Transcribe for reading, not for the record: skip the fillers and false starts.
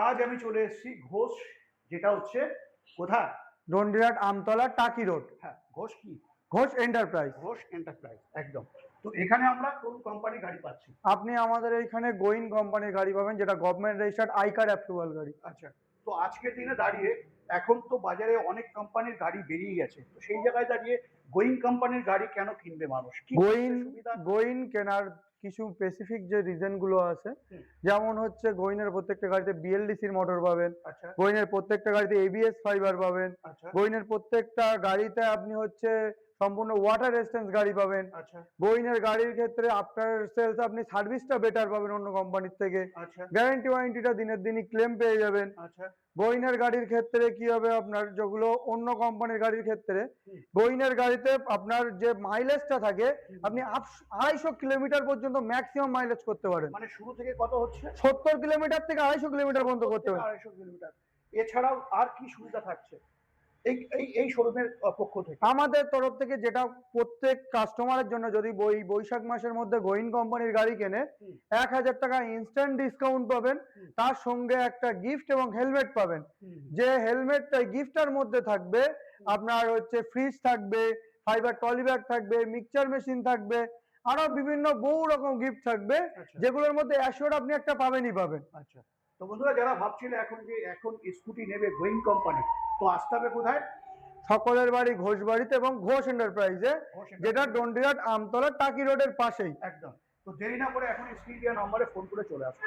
আজ আমি চলে এসেছি ঘোষ, যেটা হচ্ছে কোথায়? ডন্ডিরাট আমতলা টাকি রোড। হ্যাঁ, ঘোষ কি? ঘোষ এন্টারপ্রাইজ। ঘোষ এন্টারপ্রাইজ, একদম। তো এখানে আমরা কোন কোম্পানির গাড়ি পাচ্ছি? আপনি আমাদের এইখানে গোইন কোম্পানির গাড়ি পাবেন, যেটা government registered I card approval গাড়ি। আচ্ছা, তো আজকের দিনে দাঁড়িয়ে এখন তো বাজারে অনেক কোম্পানির গাড়ি বেরিয়ে গেছে, তো সেই জায়গায় দাঁড়িয়ে গোয়িং কোম্পানির গাড়ি কেন কিনবে মানুষ? কি গোইন সুবিধা? গোইন কেনার কিছু স্পেসিফিক যে রিজন গুলো আছে, যেমন হচ্ছে গোইনের প্রত্যেকটা গাড়িতে বিএলডিসির মোটর পাবেন, আচ্ছা গোইনের প্রত্যেকটা গাড়িতে এবিএস ফাইবার পাবেন, আচ্ছা গোইনের প্রত্যেকটা গাড়িতে আপনি হচ্ছে সম্পূর্ণ ওয়াটার রেজিস্ট্যান্স গাড়ি পাবেন। আচ্ছা গোইনের গাড়ির ক্ষেত্রে আফটার সেলস আপনি সার্ভিসটা বেটার পাবেন অন্য কোম্পানির থেকে। আচ্ছা গ্যারান্টি ওয়ারেন্টিটা দিনের দিনই ক্লেম পেয়ে যাবেন। আচ্ছা গোইনের গাড়ির ক্ষেত্রে কি হবে, আপনার যেগুলো অন্য কোম্পানির গাড়ির ক্ষেত্রে হুম। গোইনের গাড়িতে আপনার যে মাইলেজটা থাকে, হুম। আপনি 250 কিলোমিটার পর্যন্ত ম্যাক্সিমাম মাইলেজ করতে পারেন। মানে শুরু থেকে কত হচ্ছে? 70 কিলোমিটার থেকে 250 কিলোমিটার পর্যন্ত করতে পারেন। 250 কিলোমিটার। এছাড়াও আর কি সুবিধা থাকছে এই এই এই শোরুমের পক্ষ থেকে? আমাদের তরফ থেকে যেটা প্রত্যেক কাস্টমারের জন্য, যদি বৈশাখ মাসের মধ্যে গোইন কোম্পানির গাড়ি কেনে, হুম। 1000 টাকা ইনস্ট্যান্ট ডিসকাউন্ট পাবেন। হুম। তার সঙ্গে একটা গিফট এবং হেলমেট পাবেন। হুম। যে হেলমেটটা গিফটার মধ্যে থাকবে, আপনার হচ্ছে ফ্রিজ থাকবে, ফাইবার ট্রলি ব্যাগ থাকবে, মিক্সচার মেশিন থাকবে, আরো বিভিন্ন বহু রকম গিফট থাকবে, আচ্ছা যেগুলোর মধ্যে অ্যাসিওর আপনি একটা পাবেনই পাবেন। আচ্ছা, তো বন্ধুরা যারা ভাবছিল এখন স্কুটি নেবে গোয়িং কোম্পানি, তো আসতে হবে কোথায়? সকলের বাড়ি ঘোষ বাড়িতে এবং ঘোষ এন্টারপ্রাইজে, ঘোষ যেটা এন্টারপ্রাইজ। ডন্ডিরাট আমতলা টাকি রোডের পাশেই। একদম। তো দেরি না করে এখন স্ক্রিন দেওয়া নম্বরে ফোন করে চলে আসুন।